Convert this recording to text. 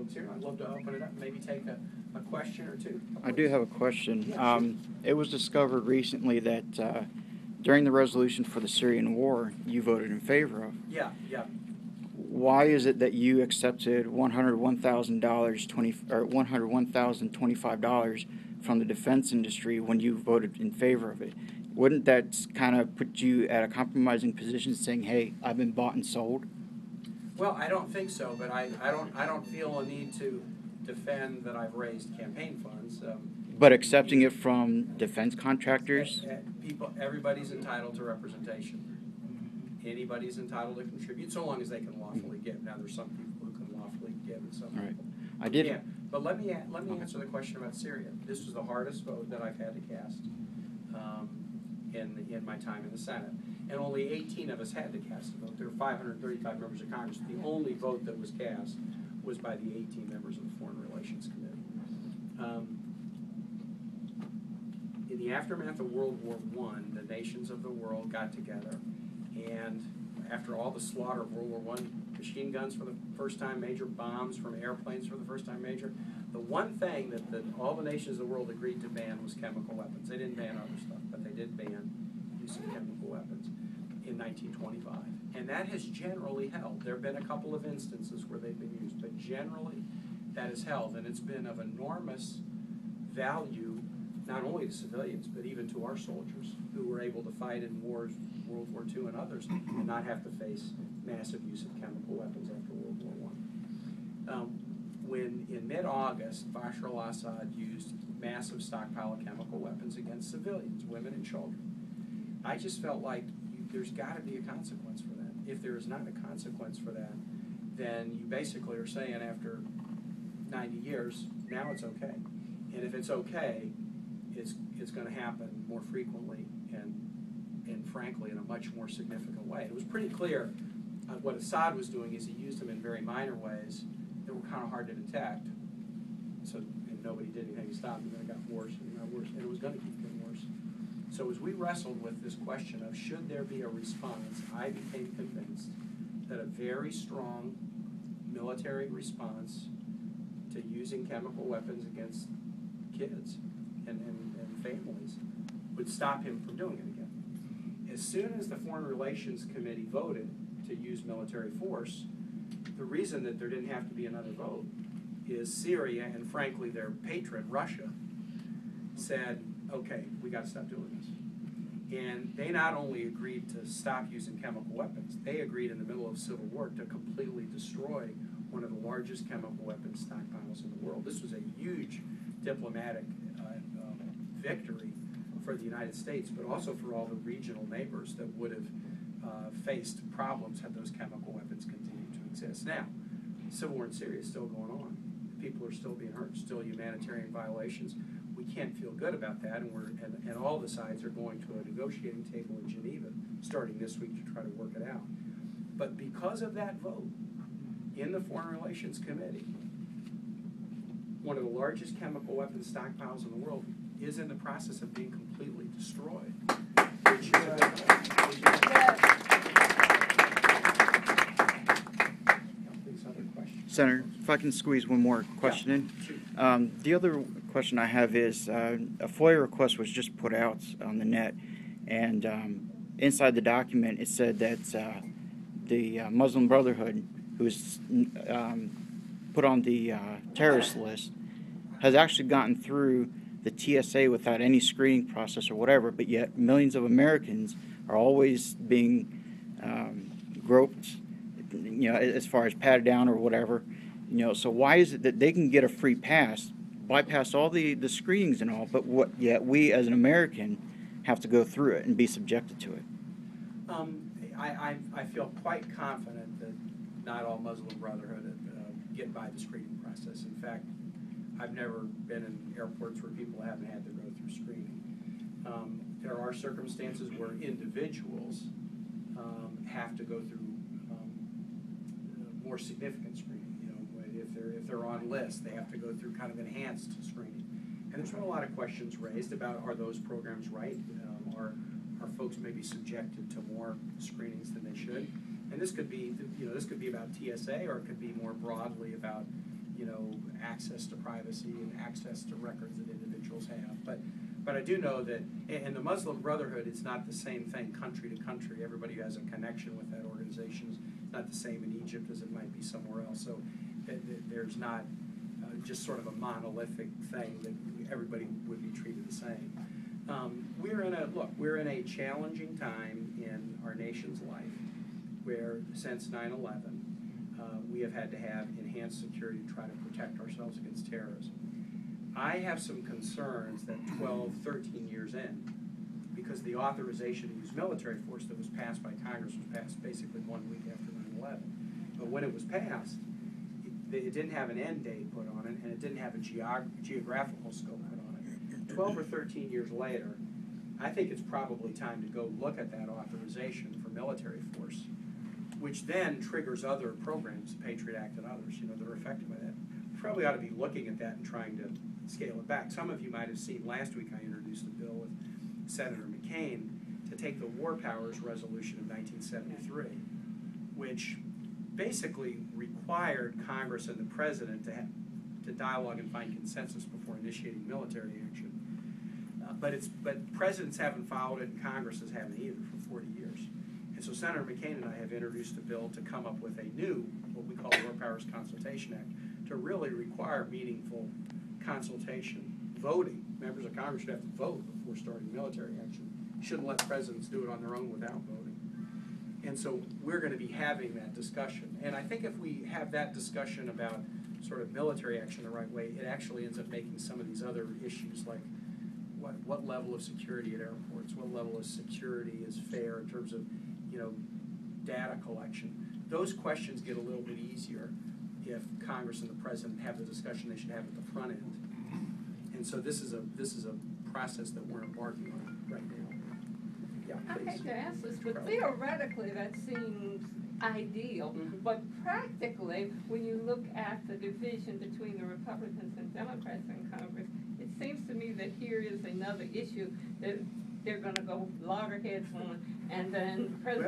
folks here. I'd love to open it up, maybe take a question or two. I do have a question. Yeah, sure. It was discovered recently that during the resolution for the Syrian war, you voted in favor of. Yeah, yeah. Why is it that you accepted $101,025 from the defense industry when you voted in favor of it? Wouldn't that kind of put you at a compromising position, saying, "Hey, I've been bought and sold"? Well, I don't think so, but I don't feel a need to defend that I've raised campaign funds. But accepting it from defense contractors? Everybody's entitled to representation. Anybody's entitled to contribute, so long as they can lawfully give. Now, there's some people who can lawfully give, and some Right. people I did. can't. But let me answer the question about Syria. This was the hardest vote that I've had to cast in my time in the Senate, and only 18 of us had to cast a vote. There were 535 members of Congress. The only vote that was cast was by the 18 members of the Foreign Relations Committee. In the aftermath of World War I, the nations of the world got together, and after all the slaughter of World War I, machine guns for the first time major, bombs from airplanes for the first time major, the one thing that all the nations of the world agreed to ban was chemical weapons. They didn't ban other stuff, but they did ban use of chemical weapons in 1925. And that has generally held. There have been a couple of instances where they've been used, but generally that has held, and it's been of enormous value not only to civilians, but even to our soldiers who were able to fight in wars, World War II and others, and not have to face massive use of chemical weapons after World War I. When in mid-August, Bashar al-Assad used massive stockpile of chemical weapons against civilians, women and children, I just felt like there's got to be a consequence for that. If there is not a consequence for that, then you basically are saying after 90 years, now it's okay. And if it's okay, it's going to happen more frequently and frankly in a much more significant way. It was pretty clear what Assad was doing is he used them in very minor ways that were kind of hard to detect. So and nobody did anything to stop it, and it got worse and got worse, and it was going to keep getting worse. So as we wrestled with this question of should there be a response, I became convinced that a very strong military response to using chemical weapons against kids and families would stop him from doing it again. As soon as the Foreign Relations Committee voted to use military force, the reason that there didn't have to be another vote is Syria and frankly their patron, Russia, said, okay, we got to stop doing this. And they not only agreed to stop using chemical weapons, they agreed in the middle of civil war to completely destroy one of the largest chemical weapons stockpiles in the world. This was a huge diplomatic victory for the United States, but also for all the regional neighbors that would have faced problems had those chemical weapons continued to exist. Now, the civil war in Syria is still going on. People are still being hurt, still humanitarian violations. We can't feel good about that, and all the sides are going to a negotiating table in Geneva starting this week to try to work it out. But because of that vote in the Foreign Relations Committee, one of the largest chemical weapons stockpiles in the world is in the process of being completely destroyed. Senator, if I can squeeze one more question in. The other question I have is a FOIA request was just put out on the net, and inside the document it said that the Muslim Brotherhood, who was put on the terrorist list, has actually gotten through the TSA without any screening process or whatever, but yet millions of Americans are always being groped, as far as patted down or whatever, so why is it that they can get a free pass, bypass all the screenings and all, but yet we as an American have to go through it and be subjected to it? I feel quite confident that not all Muslim Brotherhood get by the screening process. In fact, I've never been in airports where people haven't had to go through screening. There are circumstances where individuals have to go through more significant screening. If they're on lists, they have to go through kind of enhanced screening. And there's been a lot of questions raised about are those programs right? Are folks maybe subjected to more screenings than they should? And this could be, this could be about TSA, or it could be more broadly about, access to privacy and access to records that individuals have. But I do know that in the Muslim Brotherhood, it's not the same thing country to country. Everybody who has a connection with that organization is not the same in Egypt as it might be somewhere else. So there's not just sort of a monolithic thing that everybody would be treated the same. We're in a challenging time in our nation's life where since 9/11, we have had to have enhanced security to try to protect ourselves against terrorism. I have some concerns that 12, 13 years in, because the authorization to use military force that was passed by Congress was passed basically 1 week after 9/11. But when it was passed, it didn't have an end date put on it, and it didn't have a geographical scope put on it. 12 or 13 years later, I think it's probably time to go look at that authorization for military force, which then triggers other programs, the Patriot Act and others, that are affected by that. We probably ought to be looking at that and trying to scale it back. Some of you might have seen last week I introduced a bill with Senator Kaine to take the War Powers Resolution of 1973, which basically required Congress and the President to dialogue and find consensus before initiating military action. But presidents haven't followed it, and Congresses haven't either for 40 years. And so Senator McCain and I have introduced a bill to come up with a new, what we call the War Powers Consultation Act, to really require meaningful consultation, voting. Members of Congress should have to vote before starting military action. You shouldn't let presidents do it on their own without voting. And so we're going to be having that discussion. And I think if we have that discussion about sort of military action the right way, it actually ends up making some of these other issues like what level of security at airports, what level of security is fair in terms of data collection. Those questions get a little bit easier if Congress and the President have the discussion they should have at the front end. And so this is a process that we're embarking on right now. Yeah, I hate to ask this, but theoretically that seems ideal, but practically, when you look at the division between the Republicans and Democrats in Congress, it seems to me that here is another issue that they're going to go loggerheads on, and then President